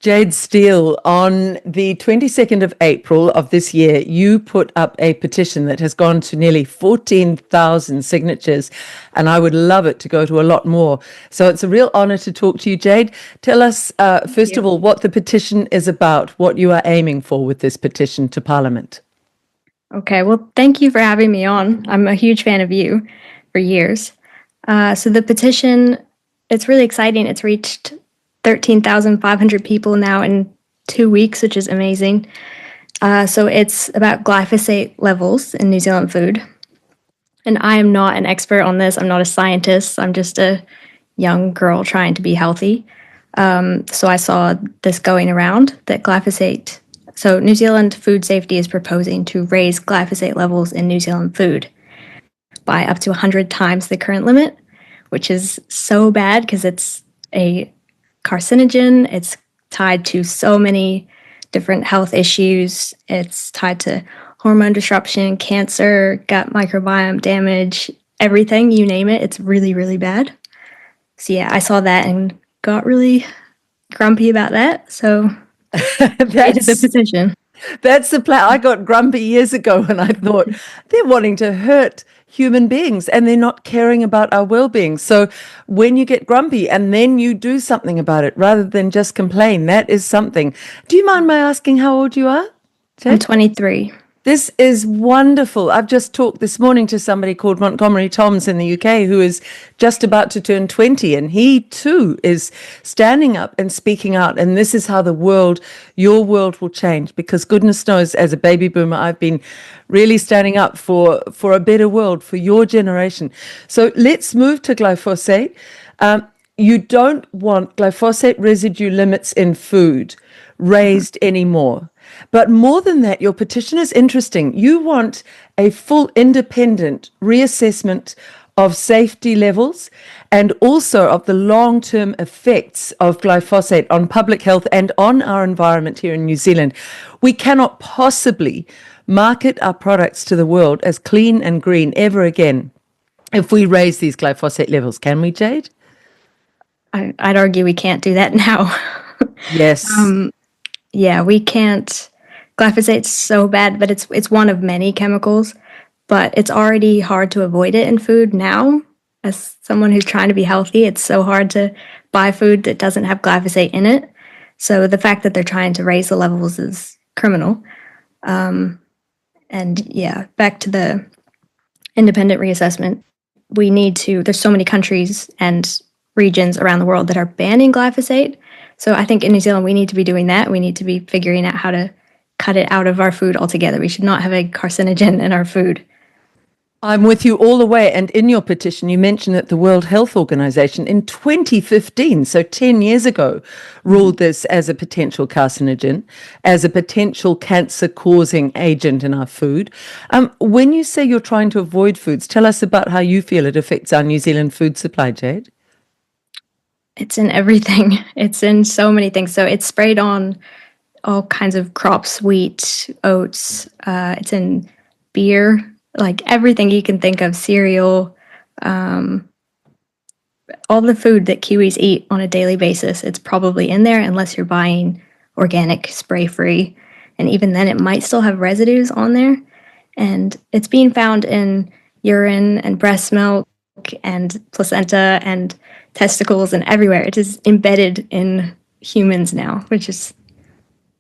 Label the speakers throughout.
Speaker 1: Jade Steel, on the 22nd of April of this year, you put up a petition that has gone to nearly 14,000 signatures, and I would love it to go to a lot more. So it's a real honor to talk to you, Jade. Tell us, first of all, what the petition is about, what you are aiming for with this petition to Parliament.
Speaker 2: Okay, well, thank you for having me on. I'm a huge fan of you for years. So the petition, it's really exciting. It's reached 13,500 people now in 2 weeks, which is amazing. So it's about glyphosate levels in New Zealand food. And I am not an expert on this. I'm not a scientist. I'm just a young girl trying to be healthy. So I saw this going around that glyphosate. So New Zealand Food Safety is proposing to raise glyphosate levels in New Zealand food by up to 100 times the current limit, which is so bad because it's a carcinogen. It's tied to so many different health issues. It's tied to hormone disruption, cancer, gut microbiome damage, everything, you name it. It's really, really bad. So yeah, I saw that and got really grumpy about that. So that's the petition.
Speaker 1: That's the plan. I got grumpy years ago and I thought they're wanting to hurt human beings and they're not caring about our well-being. So when you get grumpy and then you do something about it rather than just complain, that is something. Do you mind my asking how old you are, Jade?
Speaker 2: I'm 23.
Speaker 1: This is wonderful. I've just talked this morning to somebody called Montgomery Toms in the UK who is just about to turn 20, and he too is standing up and speaking out. And this is how your world will change, because goodness knows, as a baby boomer, I've been really standing up for a better world for your generation. So let's move to glyphosate. You don't want glyphosate residue limits in food raised anymore. But more than that, your petition is interesting. You want a full independent reassessment of safety levels and also of the long-term effects of glyphosate on public health and on our environment here in New Zealand. We cannot possibly market our products to the world as clean and green ever again if we raise these glyphosate levels. Can we, Jade?
Speaker 2: I'd argue we can't do that now.
Speaker 1: Yes.
Speaker 2: Yeah, we can't. Glyphosate's so bad, but it's one of many chemicals, but it's already hard to avoid it in food now. As someone who's trying to be healthy, it's so hard to buy food that doesn't have glyphosate in it. So the fact that they're trying to raise the levels is criminal. And yeah, back to the independent reassessment, there's so many countries and regions around the world that are banning glyphosate. So I think in New Zealand, we need to be doing that. We need to be figuring out how to cut it out of our food altogether. We should not have a carcinogen in our food.
Speaker 1: I'm with you all the way. And in your petition, you mentioned that the World Health Organization in 2015, so 10 years ago, ruled this as a potential carcinogen, as a potential cancer-causing agent in our food. When you say you're trying to avoid foods, tell us about how you feel it affects our New Zealand food supply, Jade.
Speaker 2: It's in everything. It's in so many things. So it's sprayed on all kinds of crops, wheat, oats. It's in beer, like everything you can think of, cereal, all the food that Kiwis eat on a daily basis. It's probably in there unless you're buying organic, spray-free. And even then, it might still have residues on there. And it's being found in urine and breast milk and placenta and testicles and everywhere. It is embedded in humans now, which is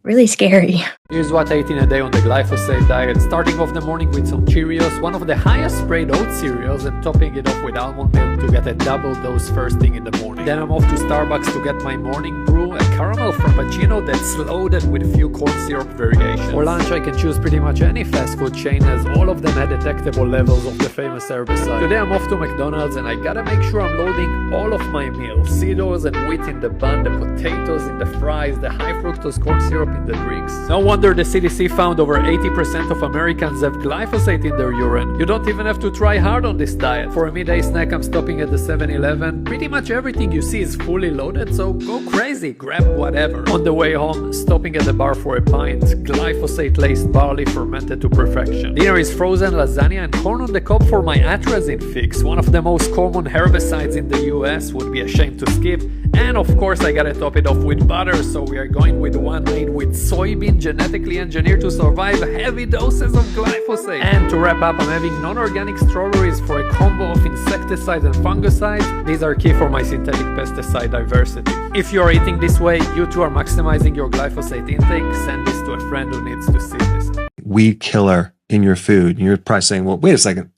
Speaker 2: really scary.
Speaker 3: Here's what I eat in a day on the Glyphosate Diet. Starting off the morning with some Cheerios, one of the highest sprayed oat cereals, and topping it off with almond milk to get a double dose first thing in the morning. Then I'm off to Starbucks to get my morning brew, a caramel frappuccino that's loaded with a few corn syrup variations. For lunch I can choose pretty much any fast food chain, as all of them had detectable levels of the famous herbicide. Today I'm off to McDonald's and I gotta make sure I'm loading all of my meals. Cereals and wheat in the bun, the potatoes in the fries, the high fructose corn syrup in the drinks. No wonder the CDC found over 80% of Americans have glyphosate in their urine. You don't even have to try hard on this diet. For a midday snack I'm stopping at the 7-Eleven. Pretty much everything you see is fully loaded, so go crazy, grab whatever. On the way home, stopping at the bar for a pint. Glyphosate-laced barley fermented to perfection. Dinner is frozen lasagna and corn on the cob for my atrazine fix. One of the most common herbicides in the US, would be a shame to skip. And of course I gotta top it off with butter, so we are going with one made with soybean genetically engineered to survive heavy doses of glyphosate. And to wrap up, I'm having non-organic strawberries for a combo of insecticides and fungicides. These are key for my synthetic pesticide diversity. If you are eating this way, you too are maximizing your glyphosate intake. Send this to a friend who needs to see this.
Speaker 4: Weed killer in your food. And you're probably saying, well, wait a second.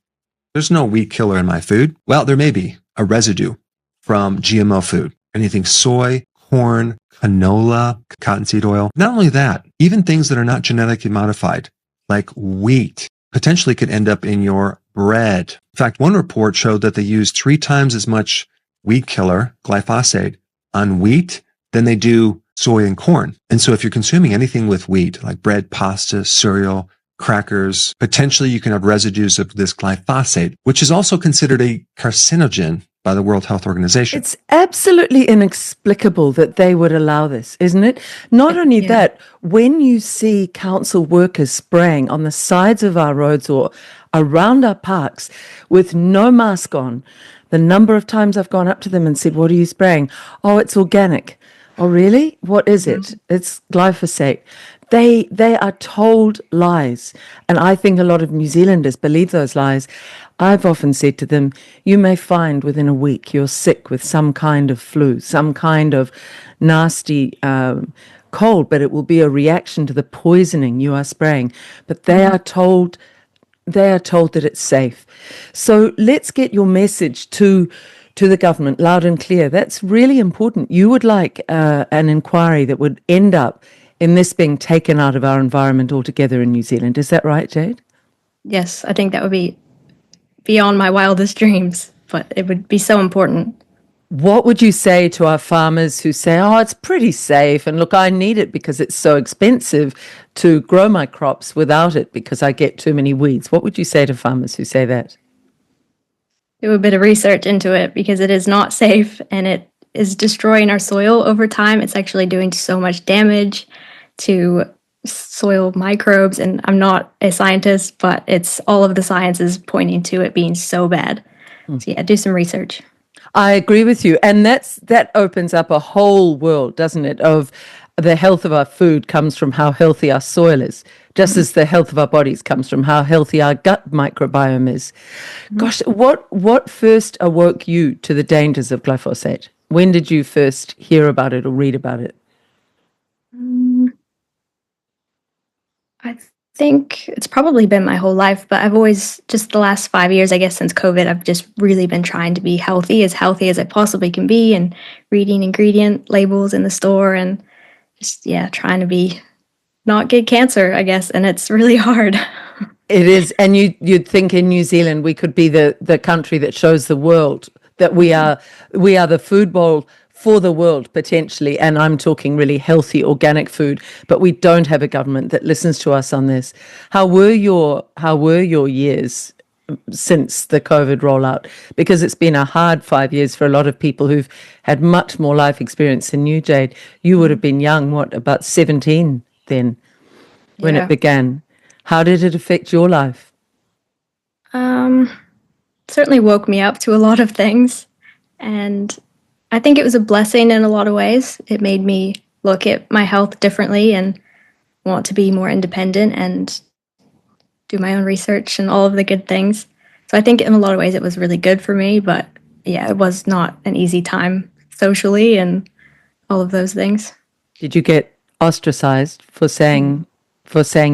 Speaker 4: There's no weed killer in my food. Well, there may be a residue from GMO food. Anything soy, corn, canola, cottonseed oil. Not only that, even things that are not genetically modified, like wheat, potentially could end up in your bread. In fact, one report showed that they used 3 times as much weed killer, glyphosate, on wheat than they do soy and corn. And so if you're consuming anything with wheat, like bread, pasta, cereal, crackers, potentially you can have residues of this glyphosate, which is also considered a carcinogen by the World Health Organization.
Speaker 1: It's absolutely inexplicable that they would allow this, isn't it? Not only that, when you see council workers spraying on the sides of our roads or around our parks with no mask on, the number of times I've gone up to them and said, "What are you spraying?" "Oh, it's organic." "Oh, really? What is it?" "It's glyphosate." They are told lies. And I think a lot of New Zealanders believe those lies. I've often said to them, you may find within a week you're sick with some kind of flu, some kind of nasty cold, but it will be a reaction to the poisoning you are spraying. But they are told that it's safe. So let's get your message to the government loud and clear. That's really important. You would like an inquiry that would end up in this being taken out of our environment altogether in New Zealand. Is that right, Jade?
Speaker 2: Yes, I think that would be beyond my wildest dreams, but it would be so important.
Speaker 1: What would you say to our farmers who say, "Oh, it's pretty safe, and look, I need it because it's so expensive to grow my crops without it because I get too many weeds"? What would you say to farmers who say that?
Speaker 2: Do a bit of research into it because it is not safe and it is destroying our soil over time. It's actually doing so much damage to soil microbes, and I'm not a scientist, but it's all of the sciences pointing to it being so bad. So yeah, do some research.
Speaker 1: I agree with you. And that opens up a whole world, doesn't it, of the health of our food comes from how healthy our soil is, just as the health of our bodies comes from how healthy our gut microbiome is. Gosh, what first awoke you to the dangers of glyphosate? When did you first hear about it or read about it?
Speaker 2: I think it's probably been my whole life, but I've always, just the last 5 years, I guess, since COVID, I've just really been trying to be healthy as I possibly can be, and reading ingredient labels in the store and just, trying to be, not get cancer, I guess, and it's really hard.
Speaker 1: It is, and you'd think in New Zealand we could be the country that shows the world that we are the food bowl for the world potentially, and I'm talking really healthy organic food, but we don't have a government that listens to us on this. How were your years since the COVID rollout? Because it's been a hard 5 years for a lot of people who've had much more life experience than you, Jade. You would have been young, about 17 then when it began. How did it affect your life?
Speaker 2: Certainly woke me up to a lot of things, and I think it was a blessing in a lot of ways. It made me look at my health differently and want to be more independent and do my own research and all of the good things. So I think in a lot of ways it was really good for me, but it was not an easy time socially and all of those things.
Speaker 1: Did you get ostracized for saying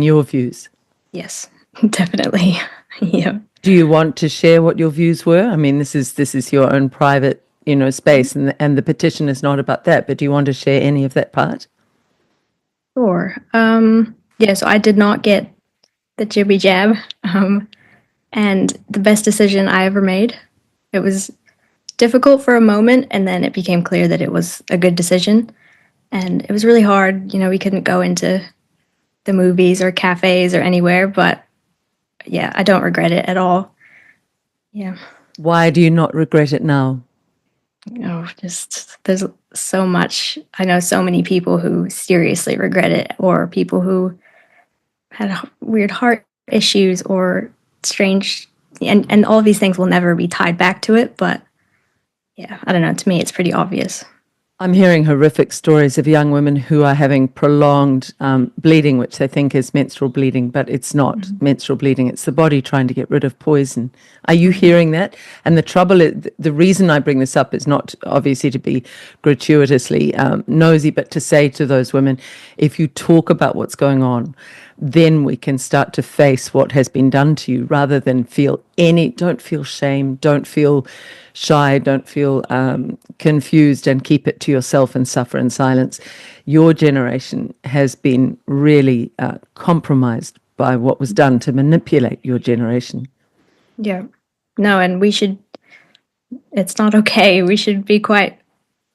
Speaker 1: your views?
Speaker 2: Yes, definitely. Yeah.
Speaker 1: Do you want to share what your views were? I mean, this is your own private, space, and the petition is not about that. But do you want to share any of that part?
Speaker 2: Sure. So I did not get the jibby jab, and the best decision I ever made. It was difficult for a moment, and then it became clear that it was a good decision. And it was really hard. We couldn't go into the movies or cafes or anywhere, but I don't regret it at all. Yeah.
Speaker 1: Why do you not regret it now?
Speaker 2: Just there's so much. I know so many people who seriously regret it, or people who had weird heart issues or strange, and all of these things will never be tied back to it. But I don't know. To me, it's pretty obvious.
Speaker 1: I'm hearing horrific stories of young women who are having prolonged bleeding, which they think is menstrual bleeding, but it's not menstrual bleeding. It's the body trying to get rid of poison. Are you hearing that? And the trouble is, the reason I bring this up is not obviously to be gratuitously nosy, but to say to those women, if you talk about what's going on, then we can start to face what has been done to you rather than don't feel shame, don't feel shy, don't feel confused, and keep it to yourself and suffer in silence. Your generation has been really compromised by what was done to manipulate your generation.
Speaker 2: Yeah. No, and it's not okay. We should be quite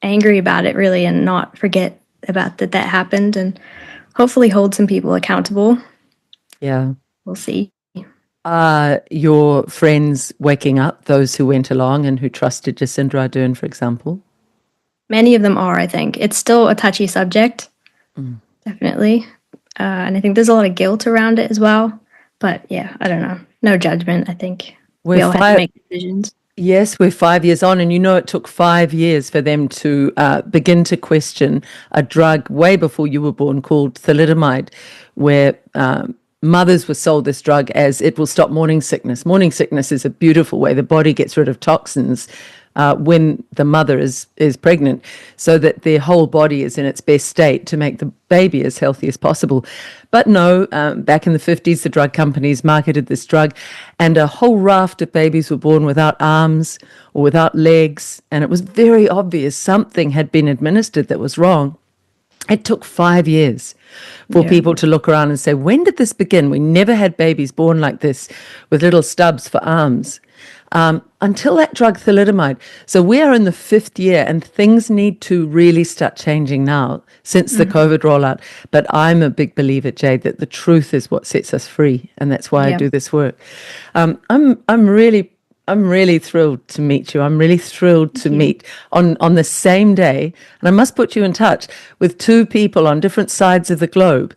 Speaker 2: angry about it, really, and not forget about that happened, and hopefully hold some people accountable.
Speaker 1: Yeah.
Speaker 2: We'll see.
Speaker 1: Your friends waking up, those who went along and who trusted Jacinda Ardern, for example?
Speaker 2: Many of them are, I think. It's still a touchy subject, definitely. And I think there's a lot of guilt around it as well. But yeah, I don't know. No judgment, I think. We all have to make decisions.
Speaker 1: Yes, we're 5 years on, and it took 5 years for them to begin to question a drug way before you were born called thalidomide, where mothers were sold this drug as it will stop morning sickness. Morning sickness is a beautiful way the body gets rid of toxins when the mother is pregnant, so that their whole body is in its best state to make the baby as healthy as possible. But no, back in the 50s, the drug companies marketed this drug, and a whole raft of babies were born without arms or without legs, and it was very obvious something had been administered that was wrong. It took 5 years for people to look around and say, when did this begin? We never had babies born like this with little stubs for arms. Until that drug thalidomide. So we are in the 5th year, and things need to really start changing now since the COVID rollout. But I'm a big believer, Jade, that the truth is what sets us free, and that's why I do this work. I'm really thrilled to meet you. I'm really thrilled to meet on the same day. And I must put you in touch with 2 people on different sides of the globe,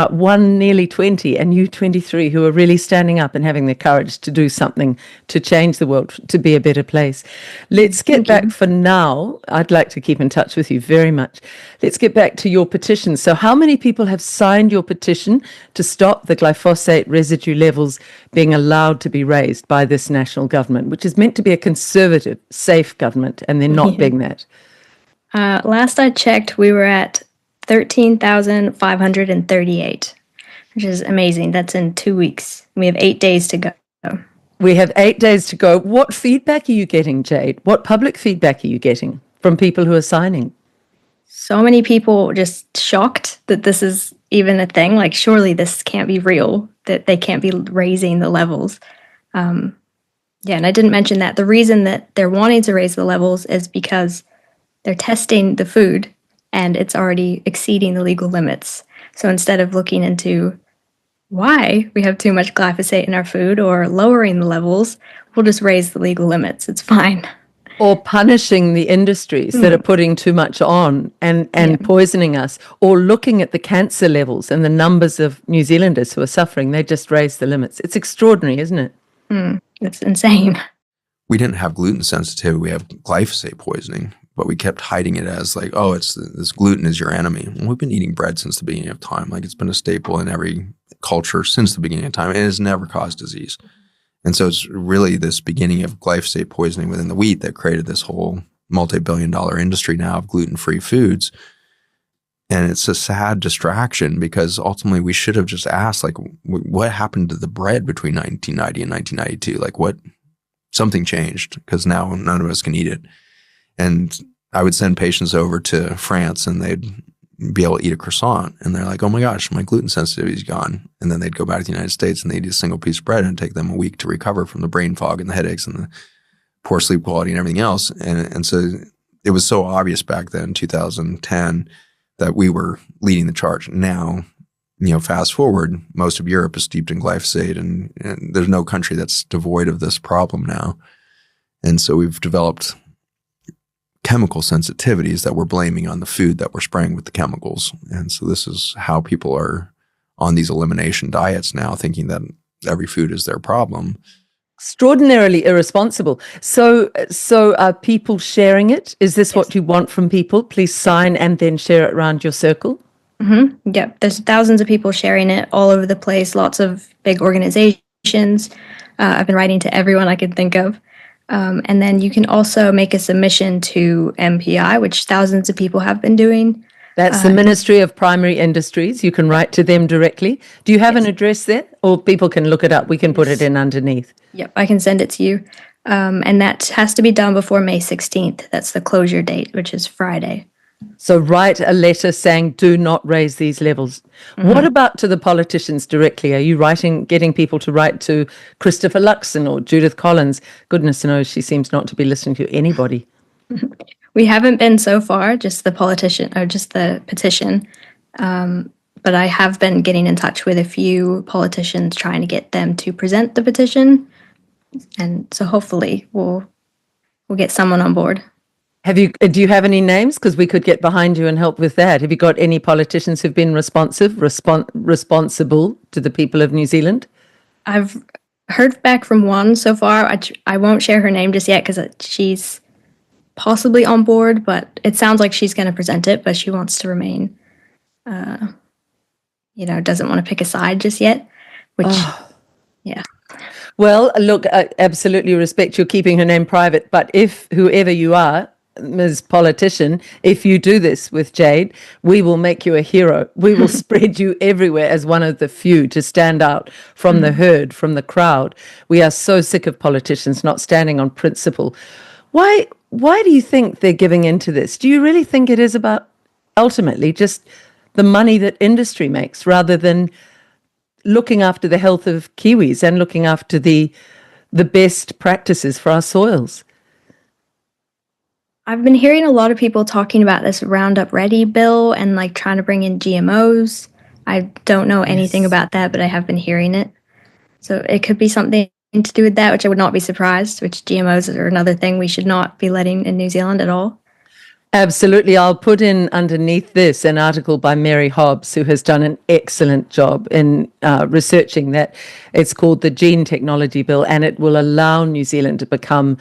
Speaker 1: one nearly 20 and you 23, who are really standing up and having the courage to do something to change the world, to be a better place. Let's get back for now. I'd like to keep in touch with you very much. Let's get back to your petition. So how many people have signed your petition to stop the glyphosate residue levels being allowed to be raised by this national government, which is meant to be a conservative, safe government, and they're not being that?
Speaker 2: Last I checked, we were at 13,538, which is amazing. That's in 2 weeks. We have 8 days to go.
Speaker 1: We have 8 days to go. What feedback are you getting, Jade? What public feedback are you getting from people who are signing?
Speaker 2: So many people just shocked that this is even a thing. Like, surely this can't be real, that they can't be raising the levels. And I didn't mention that. The reason that they're wanting to raise the levels is because they're testing the food and it's already exceeding the legal limits. So instead of looking into why we have too much glyphosate in our food or lowering the levels, we'll just raise the legal limits. It's fine.
Speaker 1: Or punishing the industries that are putting too much on and poisoning us, or looking at the cancer levels and the numbers of New Zealanders who are suffering. They just raise the limits. It's extraordinary, isn't it?
Speaker 2: It's insane.
Speaker 5: We didn't have gluten sensitivity. We have glyphosate poisoning, but we kept hiding it as like, oh, this gluten is your enemy. And we've been eating bread since the beginning of time. Like, it's been a staple in every culture since the beginning of time. And it has never caused disease. And so it's really this beginning of glyphosate poisoning within the wheat that created this whole multi-billion-dollar industry now of gluten-free foods. And it's a sad distraction, because ultimately we should have just asked, like, what happened to the bread between 1990 and 1992? Like, something changed, because now none of us can eat it. And I would send patients over to France and they'd be able to eat a croissant. And they're like, oh my gosh, my gluten sensitivity is gone. And then they'd go back to the United States and they'd eat a single piece of bread, and it'd take them a week to recover from the brain fog and the headaches and the poor sleep quality and everything else. And so it was so obvious back then, 2010, that we were leading the charge. Now, fast forward, most of Europe is steeped in glyphosate, and there's no country that's devoid of this problem now. And so we've developed chemical sensitivities that we're blaming on the food that we're spraying with the chemicals. And so this is how people are on these elimination diets now, thinking that every food is their problem.
Speaker 1: extraordinarily irresponsible. So are people sharing it? Is this what you want from people? Please sign and then share it around your circle.
Speaker 2: Yep, there's thousands of people sharing it all over the place, lots of big organizations. I've been writing to everyone I could think of. And then you can also make a submission to MPI, which thousands of people have been doing.
Speaker 1: That's the Ministry of Primary Industries. You can write to them directly. Do you have an address there? Or people can look it up. We can put it in underneath.
Speaker 2: Yep, I can send it to you. And that has to be done before May 16th. That's the closure date, which is Friday.
Speaker 1: So write a letter saying, do not raise these levels. What about to the politicians directly? Are you getting people to write to Christopher Luxon or Judith Collins? Goodness knows she seems not to be listening to anybody.
Speaker 2: We haven't been so far, just the petition. But I have been getting in touch with a few politicians trying to get them to present the petition. And so hopefully we'll get someone on board.
Speaker 1: Do you have any names? Because we could get behind you and help with that. Have you got any politicians who've been responsible to the people of New Zealand?
Speaker 2: I've heard back from one so far. I won't share her name just yet because she's possibly on board, but it sounds like she's going to present it, but she wants to remain, doesn't want to pick a side just yet, which, yeah.
Speaker 1: Well, look, I absolutely respect you keeping her name private, but if whoever you are, Ms. Politician, if you do this with Jade, we will make you a hero. We will spread you everywhere as one of the few to stand out from the herd, from the crowd. We are so sick of politicians not standing on principle. Why do you think they're giving into this? Do you really think it is about ultimately just the money that industry makes rather than looking after the health of Kiwis and looking after the best practices for our soils?
Speaker 2: I've been hearing a lot of people talking about this Roundup Ready bill and like trying to bring in GMOs. I don't know anything about that, but I have been hearing it. So it could be something to do with that, which I would not be surprised, which GMOs are another thing we should not be letting in New Zealand at all.
Speaker 1: Absolutely. I'll put in underneath this an article by Mary Hobbs, who has done an excellent job in researching that. It's called the Gene Technology Bill, and it will allow New Zealand to become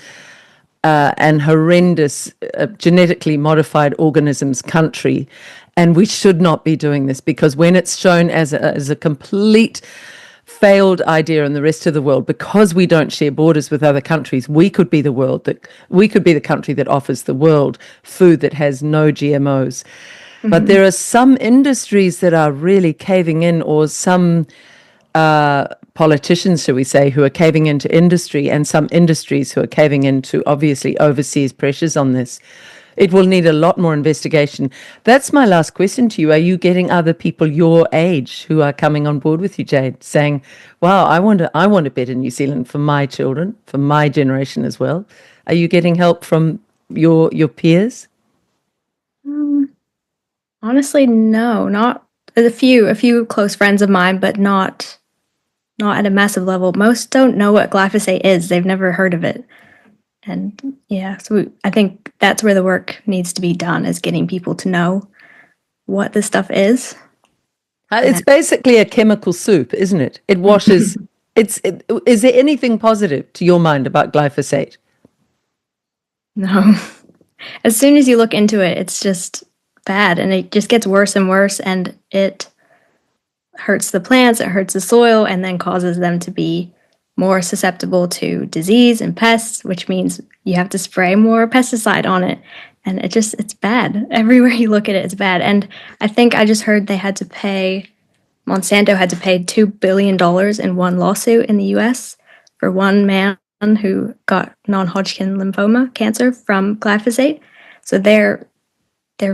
Speaker 1: an horrendous genetically modified organisms country. And we should not be doing this, because when it's shown as a complete failed idea in the rest of the world, because we don't share borders with other countries, we could be the country that offers the world food that has no GMOs. But there are some industries that are really caving in, or some politicians, shall we say, who are caving into industry, and some industries who are caving into, obviously, overseas pressures on this. It will need a lot more investigation. That's my last question to you. Are you getting other people your age who are coming on board with you, Jade, saying, wow, I want a better New Zealand for my children, for my generation as well? Are you getting help from your peers?
Speaker 2: Honestly, no, not a few close friends of mine, but not at a massive level. Most don't know what glyphosate is. They've never heard of it. And yeah, so I think that's where the work needs to be done, is getting people to know what this stuff is.
Speaker 1: It's basically a chemical soup, isn't it? It washes. Is there anything positive to your mind about glyphosate?
Speaker 2: No. As soon as you look into it, it's just bad, and it just gets worse and worse, and it hurts the plants, it hurts the soil, and then causes them to be more susceptible to disease and pests, which means you have to spray more pesticide on it. And it's bad. Everywhere you look at it, it's bad. And I think I just heard Monsanto had to pay $2 billion in one lawsuit in the US for one man who got non-Hodgkin lymphoma cancer from glyphosate. So they're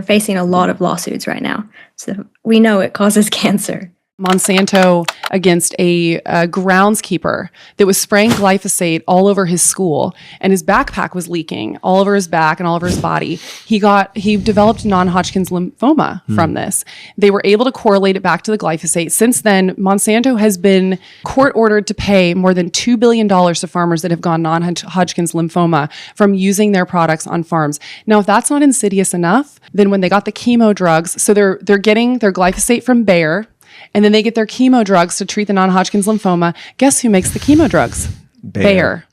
Speaker 2: facing a lot of lawsuits right now. So we know it causes cancer.
Speaker 6: Monsanto against a groundskeeper that was spraying glyphosate all over his school, and his backpack was leaking all over his back and all over his body. He developed non-Hodgkin's lymphoma from this. They were able to correlate it back to the glyphosate. Since then, Monsanto has been court ordered to pay more than $2 billion to farmers that have gone non-Hodgkin's lymphoma from using their products on farms. Now, if that's not insidious enough, then when they got the chemo drugs, so they're getting their glyphosate from Bayer, and then they get their chemo drugs to treat the non-Hodgkin's lymphoma. Guess who makes the chemo drugs? Bayer.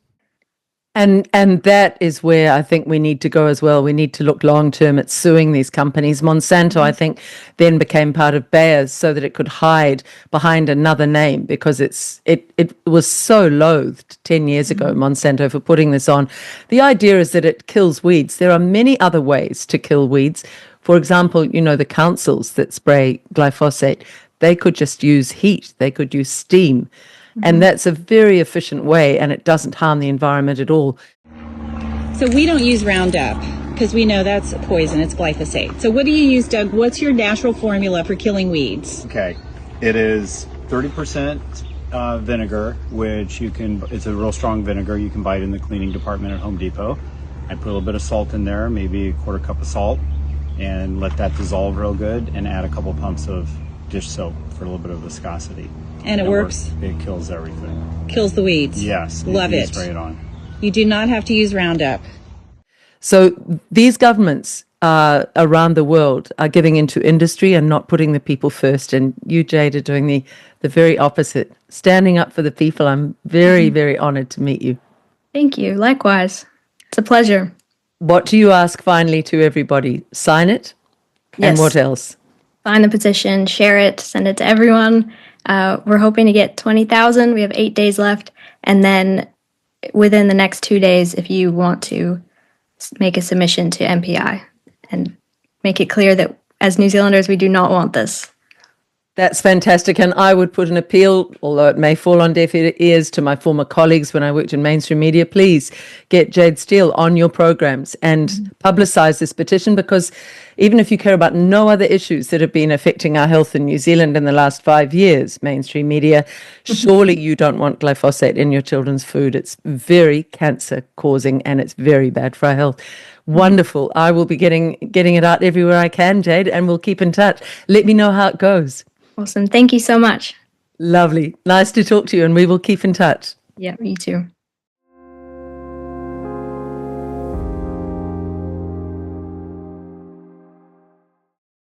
Speaker 1: And that is where I think we need to go as well. We need to look long term at suing these companies. Monsanto, I think, then became part of Bayer's so that it could hide behind another name, because it was so loathed 10 years ago, Monsanto, for putting this on. The idea is that it kills weeds. There are many other ways to kill weeds. For example, the councils that spray glyphosate, they could just use heat. They could use steam. And that's a very efficient way, and it doesn't harm the environment at all.
Speaker 7: So we don't use Roundup because we know that's a poison. It's glyphosate. So what do you use, Doug? What's your natural formula for killing weeds?
Speaker 8: Okay. It is 30% vinegar, which it's a real strong vinegar. You can buy it in the cleaning department at Home Depot. I put a little bit of salt in there, maybe a quarter cup of salt, and let that dissolve real good, and add a couple pumps of dish soap for a little bit of viscosity.
Speaker 7: And it works?
Speaker 8: It kills everything.
Speaker 7: Kills the weeds?
Speaker 8: Yes.
Speaker 7: Love it.
Speaker 8: Spray it on.
Speaker 7: You do not have to use Roundup.
Speaker 1: So these governments around the world are giving into industry and not putting the people first. And you, Jade, are doing the very opposite, standing up for the people. I'm very, very honored to meet you.
Speaker 2: Thank you. Likewise. It's a pleasure.
Speaker 1: What do you ask finally to everybody? Sign it?
Speaker 2: Yes.
Speaker 1: And what else?
Speaker 2: Sign the petition, share it, send it to everyone. We're hoping to get 20,000. We have 8 days left. And then within the next 2 days, if you want to make a submission to MPI and make it clear that as New Zealanders, we do not want this.
Speaker 1: That's fantastic. And I would put an appeal, although it may fall on deaf ears, to my former colleagues when I worked in mainstream media. Please get Jade Steel on your programs and publicize this petition, because even if you care about no other issues that have been affecting our health in New Zealand in the last 5 years, mainstream media, surely you don't want glyphosate in your children's food. It's very cancer causing and it's very bad for our health. Wonderful. I will be getting it out everywhere I can, Jade, and we'll keep in touch. Let me know how it goes.
Speaker 2: Awesome. Thank you so much.
Speaker 1: Lovely. Nice to talk to you, and we will keep in touch.
Speaker 2: Yeah, you too.